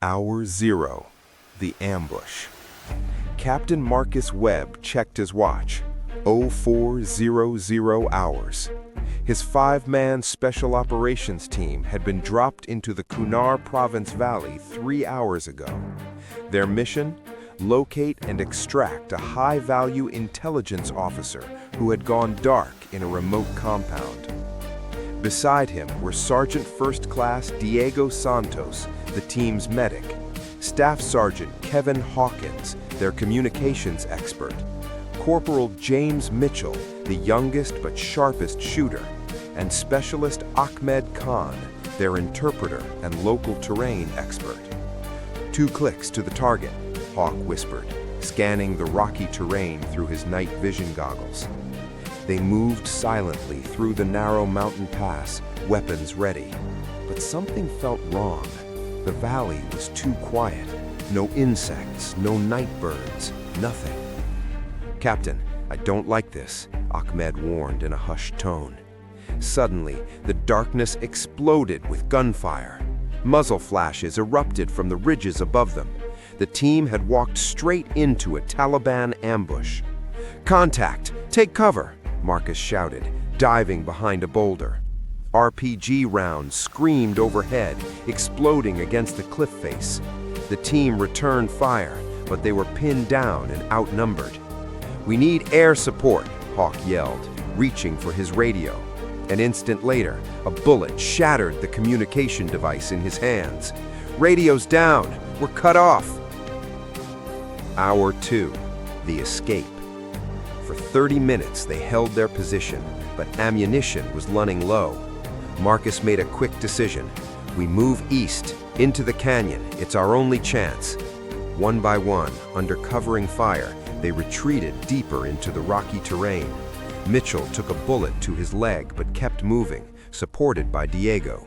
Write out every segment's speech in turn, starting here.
Hour 0. The ambush. Captain Marcus Webb checked his watch. 0400 hours. His 5-man special operations team had been dropped into the Kunar province valley 3 hours ago. Their mission? Locate and extract a high-value intelligence officer who had gone dark in a remote compound. Beside him were Sergeant First Class Diego Santos, the team's medic, Staff Sergeant Kevin Hawkins, their communications expert, Corporal James Mitchell, the youngest but sharpest shooter, and Specialist Ahmed Khan, their interpreter and local terrain expert. 2 clicks to the target, Hawk whispered, scanning the rocky terrain through his night vision goggles. They moved silently through the narrow mountain pass, weapons ready. But something felt wrong. The valley was too quiet. No insects, no night birds, nothing. "Captain, I don't like this," Ahmed warned in a hushed tone. Suddenly, the darkness exploded with gunfire. Muzzle flashes erupted from the ridges above them. The team had walked straight into a Taliban ambush. "Contact! Take cover!" Marcus shouted, diving behind a boulder. RPG rounds screamed overhead, exploding against the cliff face. The team returned fire, but they were pinned down and outnumbered. "We need air support," Hawk yelled, reaching for his radio. An instant later, a bullet shattered the communication device in his hands. "Radio's down! We're cut off!" Hour 2. The escape. For 30 minutes they held their position, but ammunition was running low. Marcus made a quick decision. "We move east, into the canyon. It's our only chance." One by one, under covering fire, they retreated deeper into the rocky terrain. Mitchell took a bullet to his leg but kept moving, supported by Diego.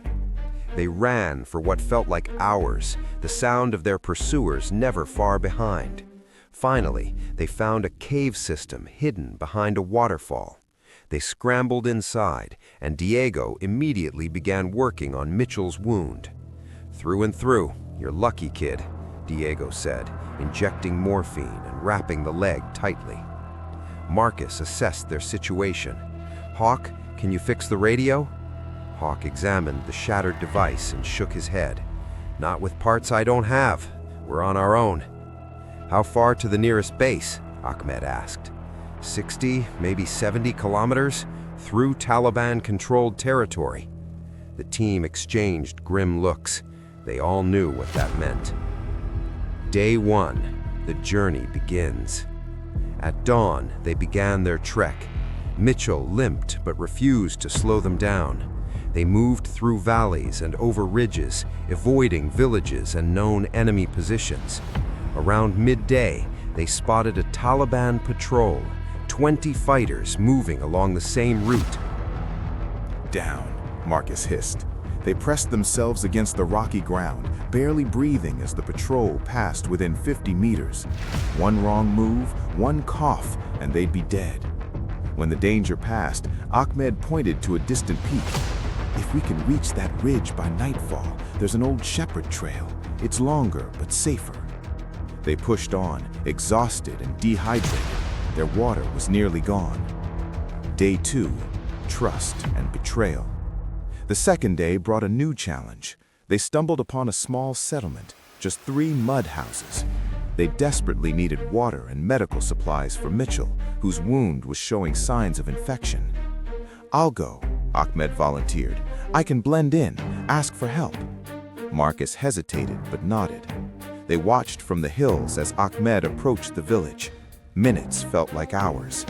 They ran for what felt like hours, the sound of their pursuers never far behind. Finally, they found a cave system hidden behind a waterfall. They scrambled inside, and Diego immediately began working on Mitchell's wound. "Through and through, you're lucky, kid," Diego said, injecting morphine and wrapping the leg tightly. Marcus assessed their situation. "Hawk, can you fix the radio?" Hawk examined the shattered device and shook his head. "Not with parts I don't have. We're on our own." "How far to the nearest base?" Ahmed asked. 60, maybe 70 kilometers, through Taliban-controlled territory. The team exchanged grim looks. They all knew what that meant. Day 1, the journey begins. At dawn, they began their trek. Mitchell limped but refused to slow them down. They moved through valleys and over ridges, avoiding villages and known enemy positions. Around midday, they spotted a Taliban patrol, 20 fighters moving along the same route. "Down," Marcus hissed. They pressed themselves against the rocky ground, barely breathing as the patrol passed within 50 meters. One wrong move, one cough, and they'd be dead. When the danger passed, Ahmed pointed to a distant peak. "If we can reach that ridge by nightfall, there's an old shepherd trail. It's longer, but safer." They pushed on, exhausted and dehydrated. Their water was nearly gone. Day 2, trust and betrayal. The second day brought a new challenge. They stumbled upon a small settlement, just 3 mud houses. They desperately needed water and medical supplies for Mitchell, whose wound was showing signs of infection. "I'll go," Ahmed volunteered. "I can blend in, ask for help." Marcus hesitated but nodded. They watched from the hills as Ahmed approached the village. Minutes felt like hours.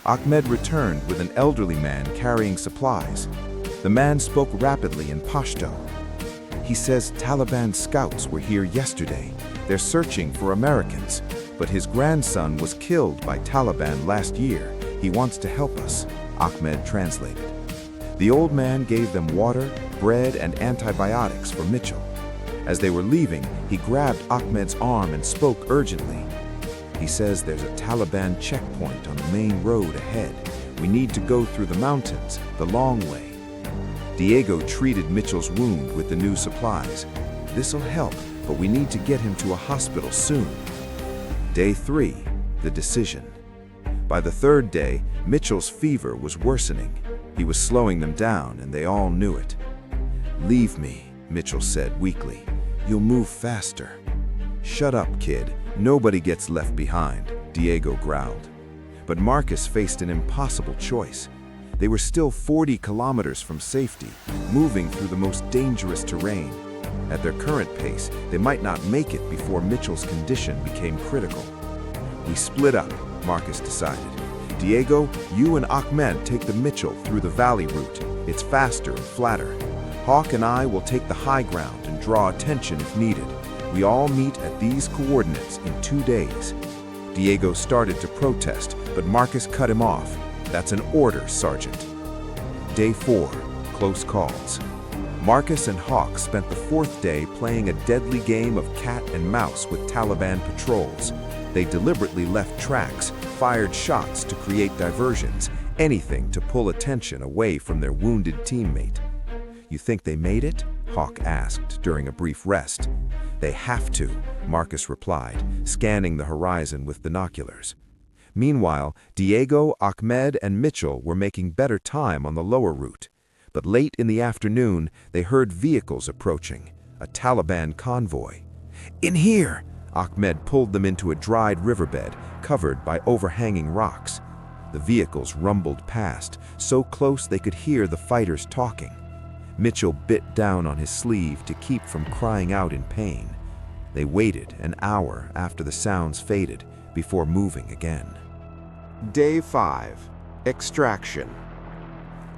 Ahmed returned with an elderly man carrying supplies. The man spoke rapidly in Pashto. He says Taliban scouts were here yesterday. They're searching for Americans, but his grandson was killed by Taliban last year. He wants to help us, Ahmed translated. The old man gave them water, bread, and antibiotics for Mitchell. As they were leaving, he grabbed Ahmed's arm and spoke urgently. He says there's a Taliban checkpoint on the main road ahead. We need to go through the mountains, the long way. Diego treated Mitchell's wound with the new supplies. "This'll help, but we need to get him to a hospital soon. Day 3, the decision. By the third day, Mitchell's fever was worsening. He was slowing them down, and they all knew it. "Leave me," Mitchell said weakly. "You'll move faster." "Shut up, kid. Nobody gets left behind," Diego growled. But Marcus faced an impossible choice. They were still 40 kilometers from safety, moving through the most dangerous terrain. At their current pace, they might not make it before Mitchell's condition became critical. "We split up," Marcus decided. "Diego, you and Ahmed take the Mitchell through the valley route. It's faster and flatter. Hawk and I will take the high ground and draw attention if needed. We all meet at these coordinates in 2 days." Diego started to protest, but Marcus cut him off. "That's an order, Sergeant." Day 4, close calls. Marcus and Hawk spent the 4th day playing a deadly game of cat and mouse with Taliban patrols. They deliberately left tracks, fired shots to create diversions, anything to pull attention away from their wounded teammate. "You think they made it?" Hawk asked during a brief rest. "They have to," Marcus replied, scanning the horizon with binoculars. Meanwhile, Diego, Ahmed, and Mitchell were making better time on the lower route. But late in the afternoon, they heard vehicles approaching, a Taliban convoy. "In here!" Ahmed pulled them into a dried riverbed covered by overhanging rocks. The vehicles rumbled past, so close they could hear the fighters talking. Mitchell bit down on his sleeve to keep from crying out in pain. They waited an hour after the sounds faded before moving again. Day 5, extraction.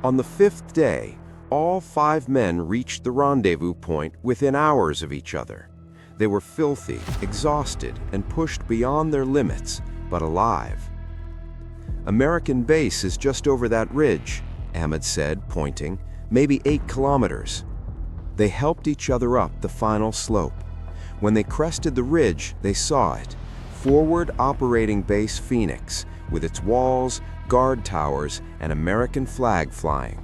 On the 5th day, all 5 men reached the rendezvous point within hours of each other. They were filthy, exhausted, and pushed beyond their limits, but alive. "American base is just over that ridge," Ahmed said, pointing. "Maybe 8 kilometers." They helped each other up the final slope. When they crested the ridge, they saw it. Forward Operating Base Phoenix, with its walls, guard towers, and American flag flying.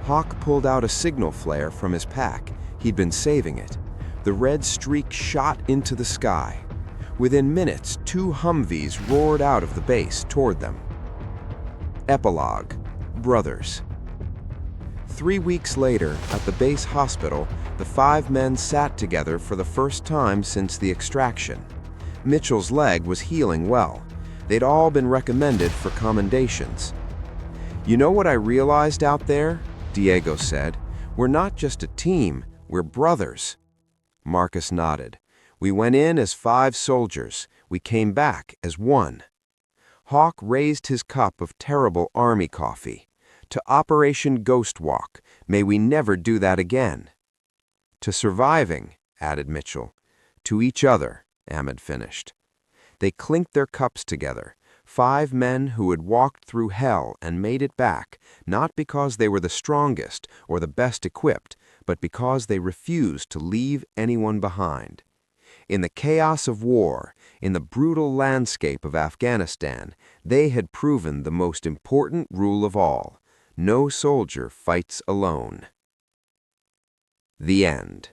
Hawk pulled out a signal flare from his pack. He'd been saving it. The red streak shot into the sky. Within minutes, 2 Humvees roared out of the base toward them. Epilogue: Brothers. 3 weeks later, at the base hospital, the 5 men sat together for the first time since the extraction. Mitchell's leg was healing well. They'd all been recommended for commendations. "You know what I realized out there?" Diego said. "We're not just a team, we're brothers." Marcus nodded. "We went in as 5 soldiers. We came back as 1. Hawk raised his cup of terrible army coffee. "To Operation Ghost Walk, may we never do that again." "To surviving," added Mitchell. "To each other," Ahmed finished. They clinked their cups together, 5 men who had walked through hell and made it back, not because they were the strongest or the best equipped, but because they refused to leave anyone behind. In the chaos of war, in the brutal landscape of Afghanistan, they had proven the most important rule of all: no soldier fights alone. The end.